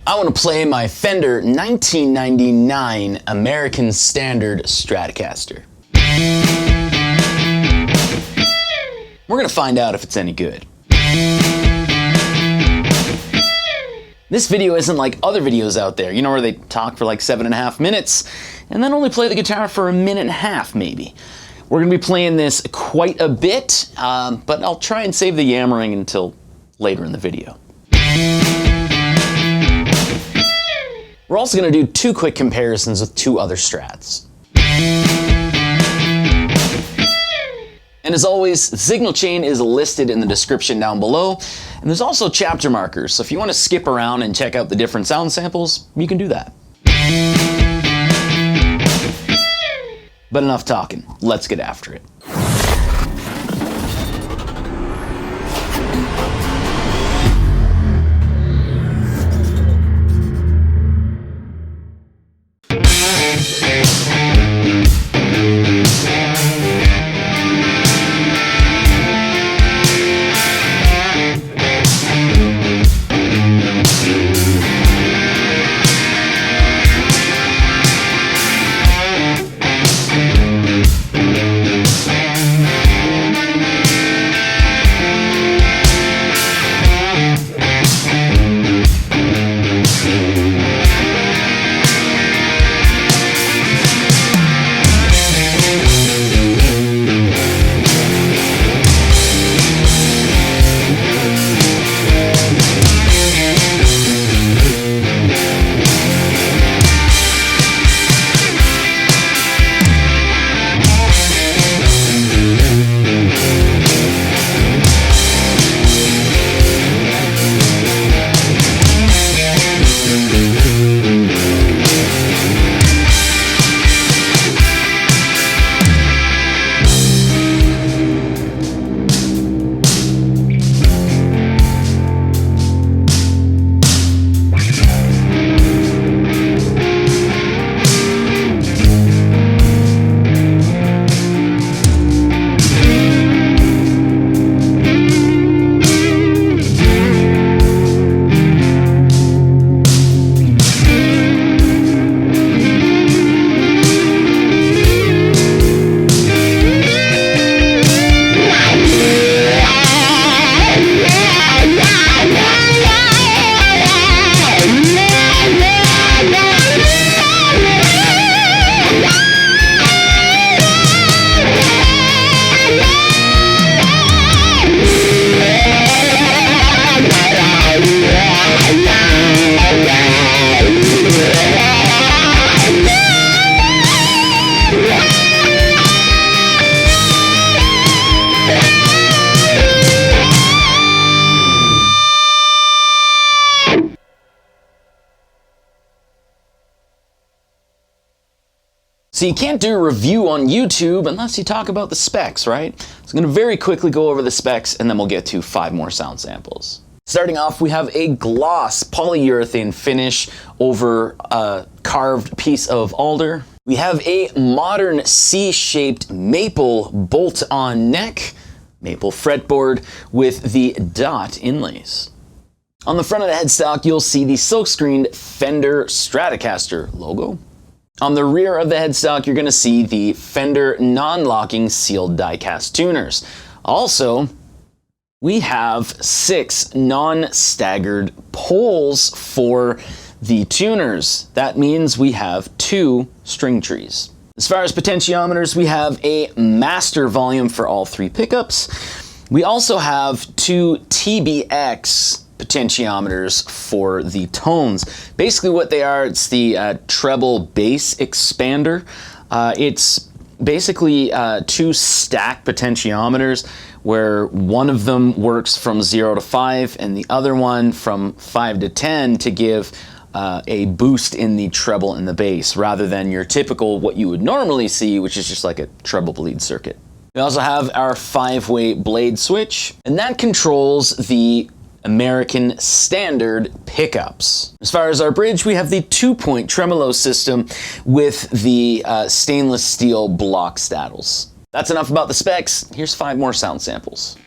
I want to play my Fender 1999 American Standard Stratocaster. We're going to find out if it's any good. This video isn't like other videos out there, you know, where they talk for like 7.5 minutes and then only play the guitar for 1.5 minutes maybe. We're going to be playing this quite a bit, but I'll try and save the yammering until later in the video. We're also going to do 2 quick comparisons with 2 other Strats. And as always, the signal chain is listed in the description down below, and there's also chapter markers, so if you want to skip around and check out the different sound samples, you can do that. But enough talking, let's get after it. So you can't do a review on YouTube unless you talk about the specs, right? So I'm going to very quickly go over the specs and then we'll get to 5 more sound samples. Starting off, we have a gloss polyurethane finish over a carved piece of alder. We have a modern C-shaped maple bolt-on neck, maple fretboard with the dot inlays. On the front of the headstock, you'll see the silk-screened Fender Stratocaster logo. On the rear of the headstock, you're going to see the Fender non-locking sealed die-cast tuners. Also, we have 6 non-staggered poles for the tuners. That means we have 2 string trees. As far as potentiometers, we have a master volume for all 3 pickups. We also have 2 TBX potentiometers for the tones. Basically what they are, it's the treble bass expander. It's basically 2 stacked potentiometers where one of them works from 0 to 5 and the other one from 5 to 10 to give a boost in the treble and the bass rather than your typical what you would normally see, which is just like a treble bleed circuit. We also have our 5-way blade switch, and that controls the American Standard pickups. As far as our bridge, we have the 2-point tremolo system with the stainless steel block staddles. That's enough about the specs. Here's 5 more sound samples.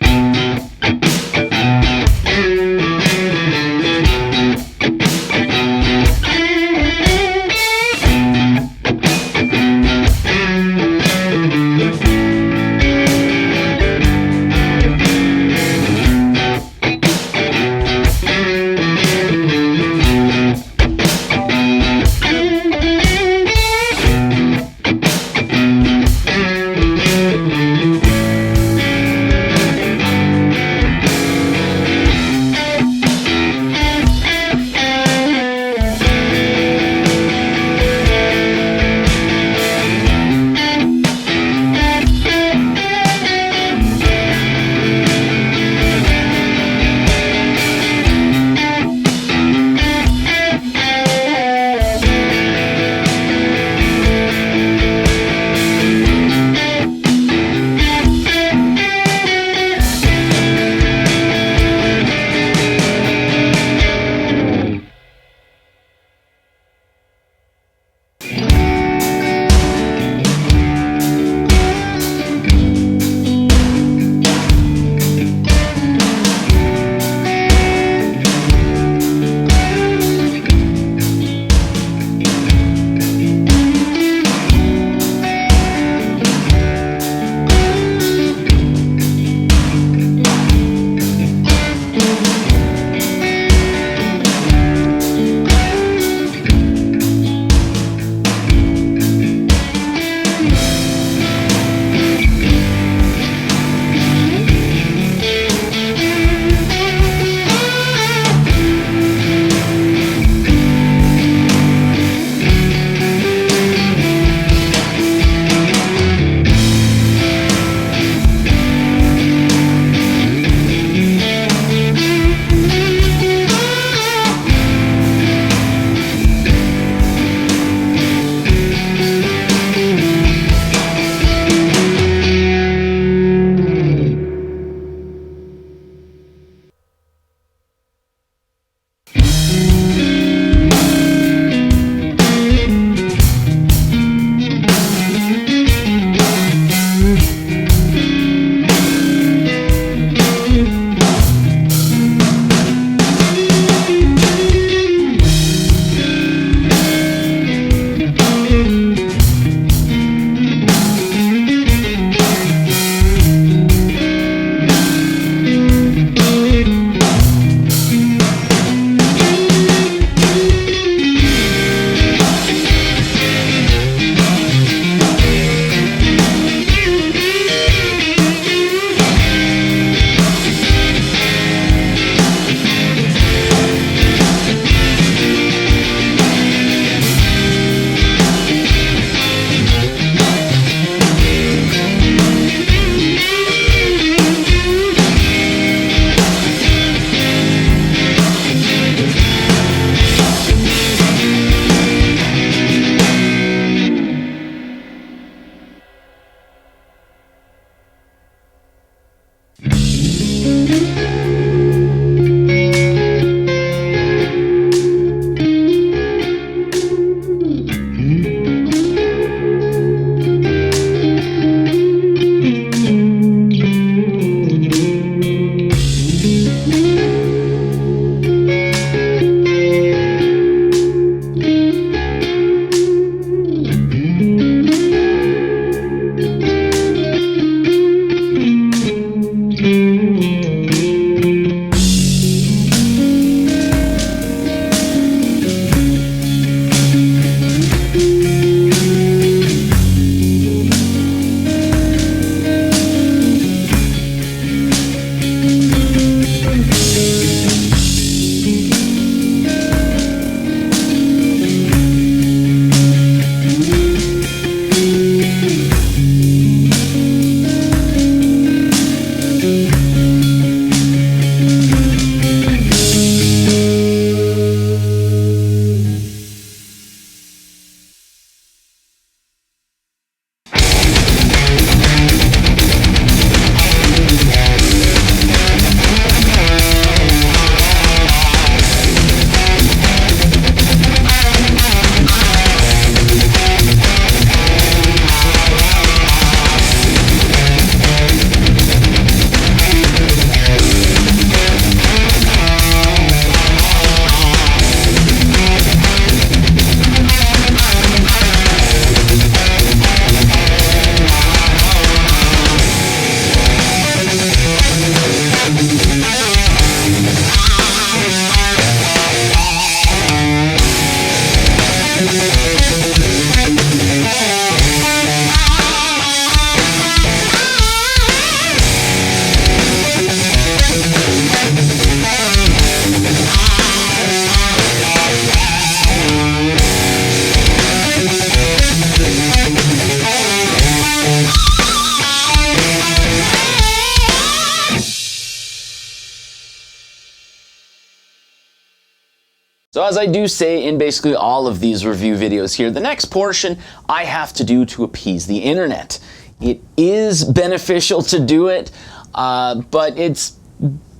So as I do say in basically all of these review videos here, the next portion I have to do to appease the internet. It is beneficial to do it, but it's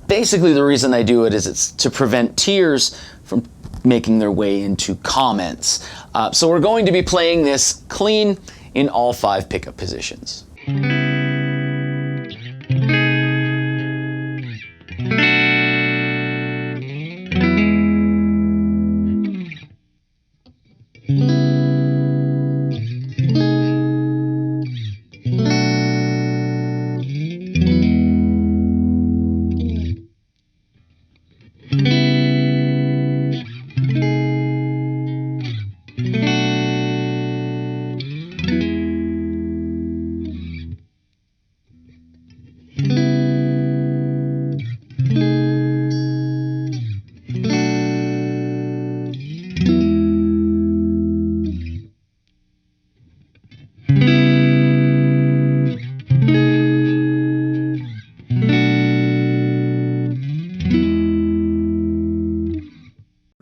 basically the reason I do it is it's to prevent tears from making their way into comments. So we're going to be playing this clean in all 5 pickup positions.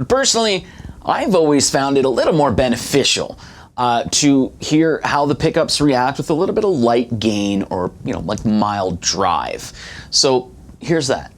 Personally, I've always found it a little more beneficial to hear how the pickups react with a little bit of light gain or, like mild drive. So here's that.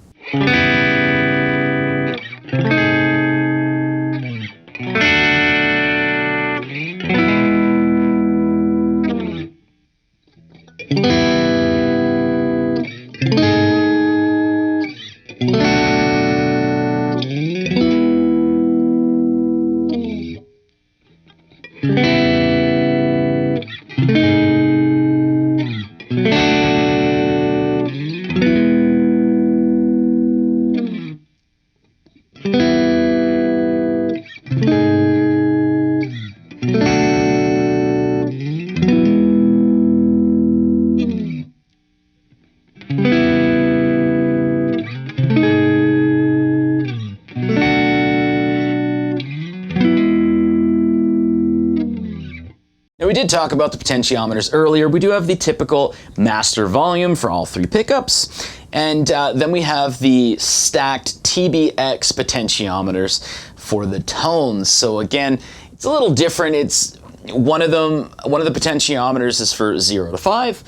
We did talk about the potentiometers earlier. We do have the typical master volume for all 3 pickups, and then we have the stacked TBX potentiometers for the tones. So again, it's a little different. It's one of the potentiometers is for 0 to 5,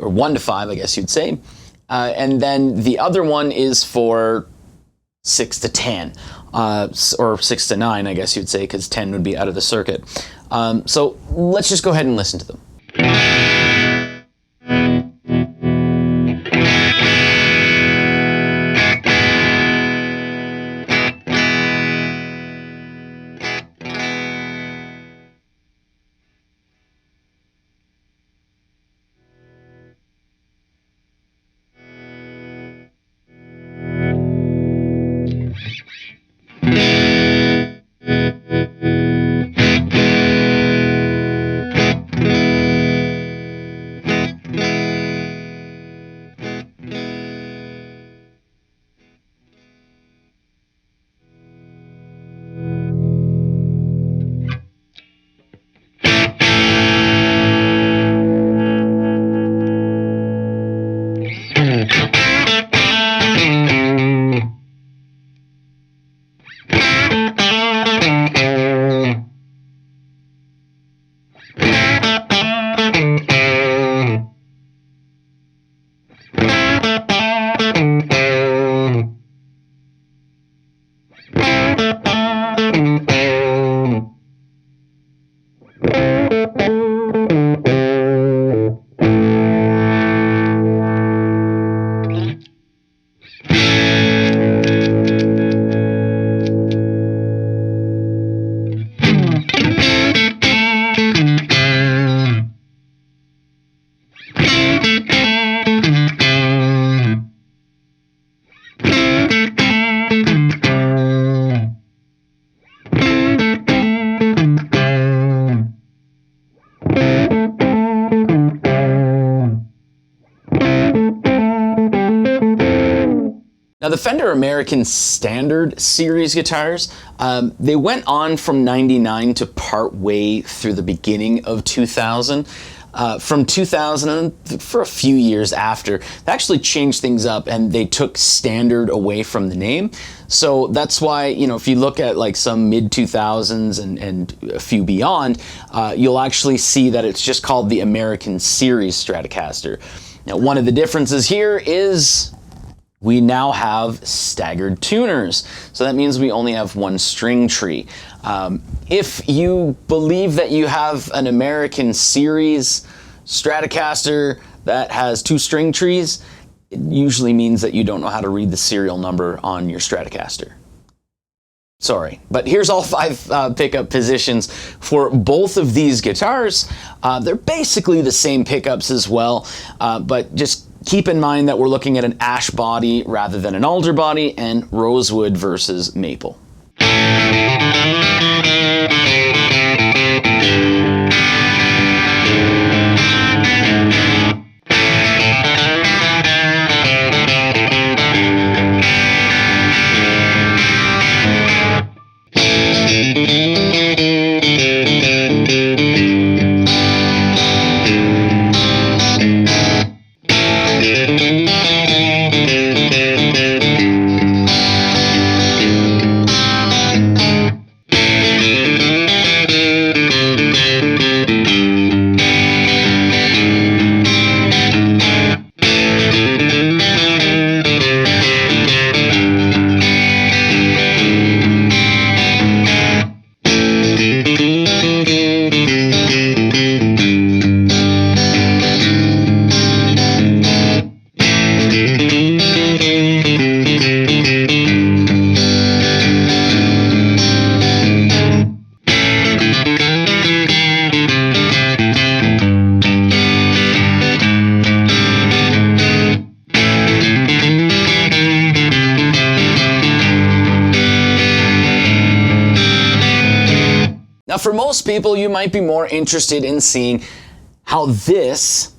or 1 to 5, I guess you'd say, and then the other one is for 6 to 10, or 6 to 9, I guess you'd say, because 10 would be out of the circuit. So let's just go ahead and listen to them. Now the Fender American Standard series guitars, they went on from '99 to part way through the beginning of 2000. from 2000 and for a few years after, they actually changed things up and they took standard away from the name. So that's why, you know, if you look at like some mid 2000s and a few beyond, you'll actually see that it's just called the American Series Stratocaster. Now, one of the differences here is we now have staggered tuners. So that means we only have one string tree. If you believe that you have an American Series Stratocaster that has two string trees, it usually means that you don't know how to read the serial number on your Stratocaster. Sorry, but here's all 5 pickup positions for both of these guitars. They're basically the same pickups as well, but just keep in mind that we're looking at an ash body rather than an alder body, and rosewood versus maple. Now, for most people, you might be more interested in seeing how this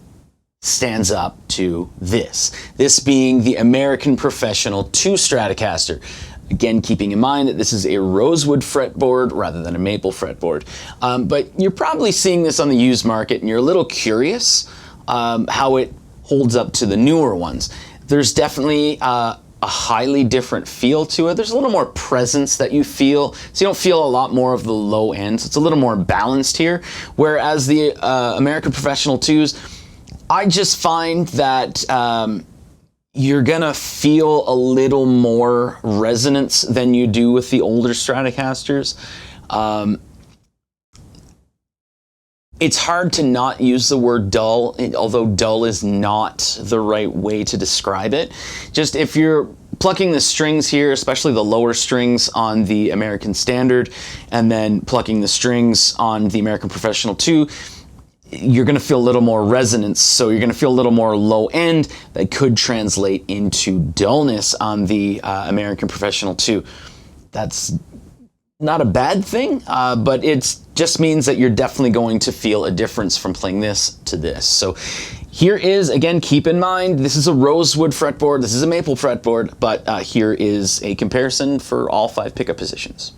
stands up to this. This being the American Professional 2 Stratocaster. Again, keeping in mind that this is a rosewood fretboard rather than a maple fretboard. But you're probably seeing this on the used market and you're a little curious how it holds up to the newer ones. There's definitely a highly different feel to it. There's a little more presence that you feel, so you don't feel a lot more of the low end. So it's a little more balanced here. Whereas the American Professional 2s, I just find that you're gonna feel a little more resonance than you do with the older Stratocasters. It's hard to not use the word dull, although dull is not the right way to describe it. Just if you're plucking the strings here, especially the lower strings on the American Standard, and then plucking the strings on the American Professional 2, you're going to feel a little more resonance, so you're going to feel a little more low end that could translate into dullness on the American Professional 2. That's not a bad thing, but it just means that you're definitely going to feel a difference from playing this to this. So here is, again, keep in mind, this is a rosewood fretboard, this is a maple fretboard, but here is a comparison for all 5 pickup positions.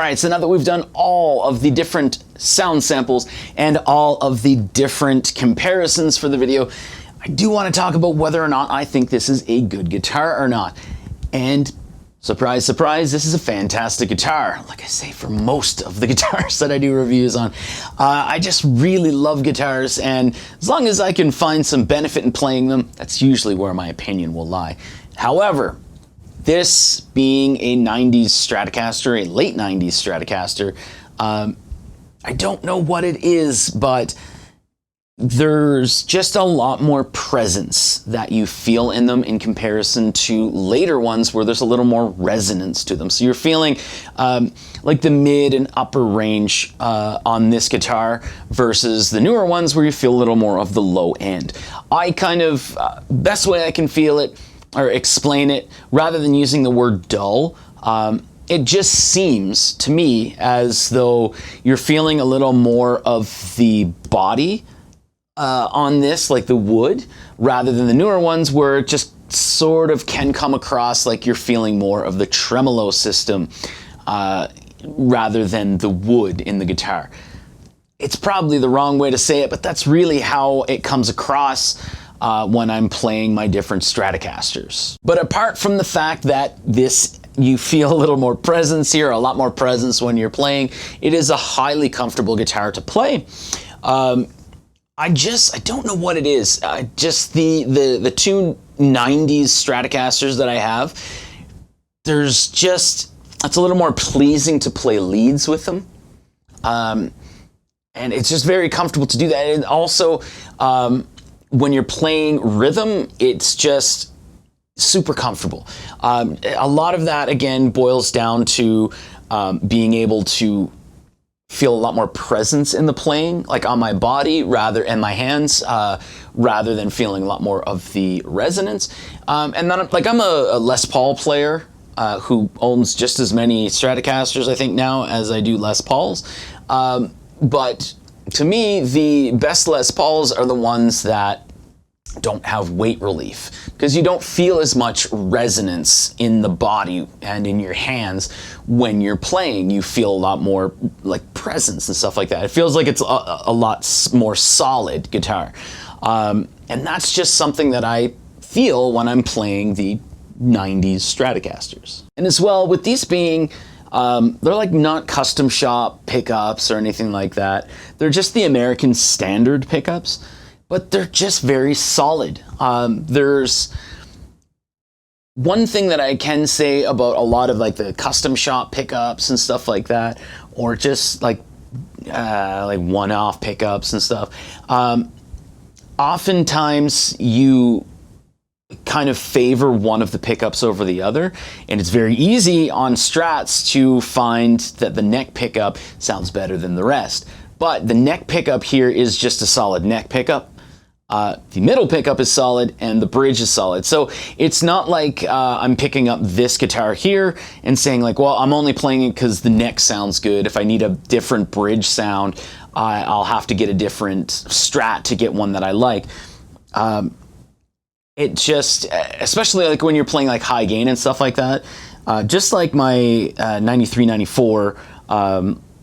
right, so now that we've done all of the different sound samples and all of the different comparisons for the video, I do want to talk about whether or not I think this is a good guitar or not. And surprise, surprise, this is a fantastic guitar. Like I say, for most of the guitars that I do reviews on. I just really love guitars, and as long as I can find some benefit in playing them, that's usually where my opinion will lie. However, this being a 90s Stratocaster, a late 90s Stratocaster, I don't know what it is, but there's just a lot more presence that you feel in them in comparison to later ones where there's a little more resonance to them. So you're feeling like the mid and upper range on this guitar versus the newer ones where you feel a little more of the low end. I kind of, best way I can feel it or explain it, rather than using the word dull, it just seems to me as though you're feeling a little more of the body on this, like the wood, rather than the newer ones where it just sort of can come across like you're feeling more of the tremolo system rather than the wood in the guitar. It's probably the wrong way to say it, but that's really how it comes across when I'm playing my different Stratocasters. But apart from the fact that this, you feel a little more presence here, a lot more presence when you're playing, it is a highly comfortable guitar to play. I don't know what it is. Just the two 90s Stratocasters that I have, there's just, it's a little more pleasing to play leads with them. And it's just very comfortable to do that. And also, when you're playing rhythm, it's just super comfortable. A lot of that, again, boils down to being able to feel a lot more presence in the playing, like on my body and my hands, rather than feeling a lot more of the resonance. And then, like, I'm a Les Paul player who owns just as many Stratocasters, I think, now as I do Les Pauls. But to me, the best Les Pauls are the ones that don't have weight relief, because you don't feel as much resonance in the body and in your hands when you're playing. You feel a lot more like presence and stuff like that. It feels like it's a lot more solid guitar. And that's just something that I feel when I'm playing the 90s Stratocasters. And as well, with these being, they're like not custom shop pickups or anything like that. They're just the American standard pickups, but they're just very solid. There's one thing that I can say about a lot of like the custom shop pickups and stuff like that, or just like one-off pickups and stuff. Oftentimes you kind of favor one of the pickups over the other, and it's very easy on Strats to find that the neck pickup sounds better than the rest. But the neck pickup here is just a solid neck pickup. The middle pickup is solid and the bridge is solid. So it's not like I'm picking up this guitar here and saying like, well, I'm only playing it because the neck sounds good. If I need a different bridge sound, I'll have to get a different Strat to get one that I like. It just, especially like when you're playing like high gain and stuff like that, just like my 93-94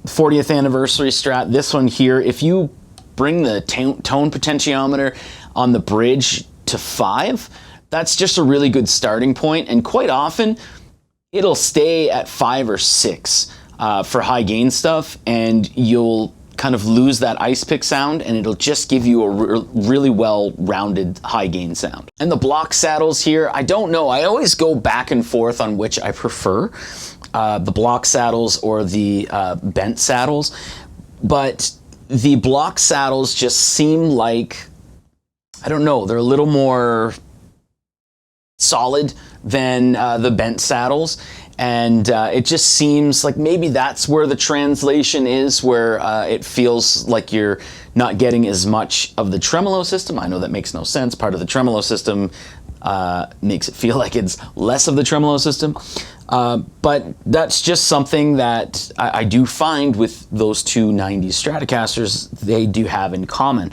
40th anniversary Strat, this one here, if you bring the tone potentiometer on the bridge to 5, that's just a really good starting point, and quite often it'll stay at 5 or 6 for high gain stuff, and you'll kind of lose that ice pick sound, and it'll just give you a really well-rounded high gain sound. And the block saddles here, I don't know, I always go back and forth on which I prefer, the block saddles or the bent saddles, but the block saddles just seem like, I don't know, they're a little more solid than the bent saddles. And it just seems like maybe that's where the translation is, where it feels like you're not getting as much of the tremolo system. I know that makes no sense. Part of the tremolo system makes it feel like it's less of the tremolo system. But that's just something that I do find with those two 90s Stratocasters, they do have in common.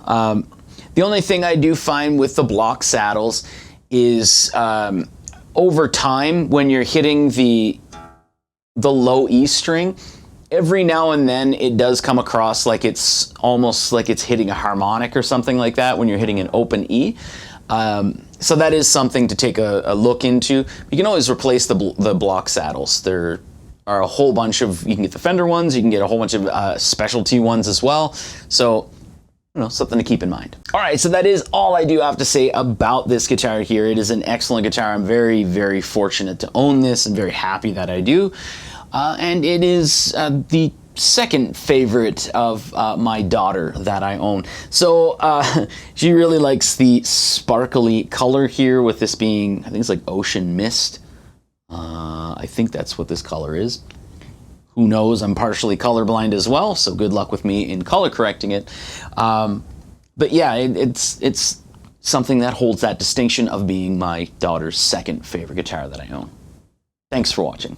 The only thing I do find with the block saddles is over time, when you're hitting the the low E string, every now and then it does come across like it's almost like it's hitting a harmonic or something like that when you're hitting an open E. So that is something to take a look into. You can always replace the block saddles. There are a whole bunch of, you can get the Fender ones, you can get a whole bunch of specialty ones as well. So, you know, something to keep in mind. All right, so that is all I do have to say about this guitar here. It is an excellent guitar. I'm very, very fortunate to own this and very happy that I do. And it is the second favorite of my daughter that I own. So she really likes the sparkly color here, with this being, I think it's like ocean mist. I think that's what this color is. Who knows? I'm partially colorblind as well, so good luck with me in color correcting it. But yeah, it's something that holds that distinction of being my daughter's second favorite guitar that I own. Thanks for watching.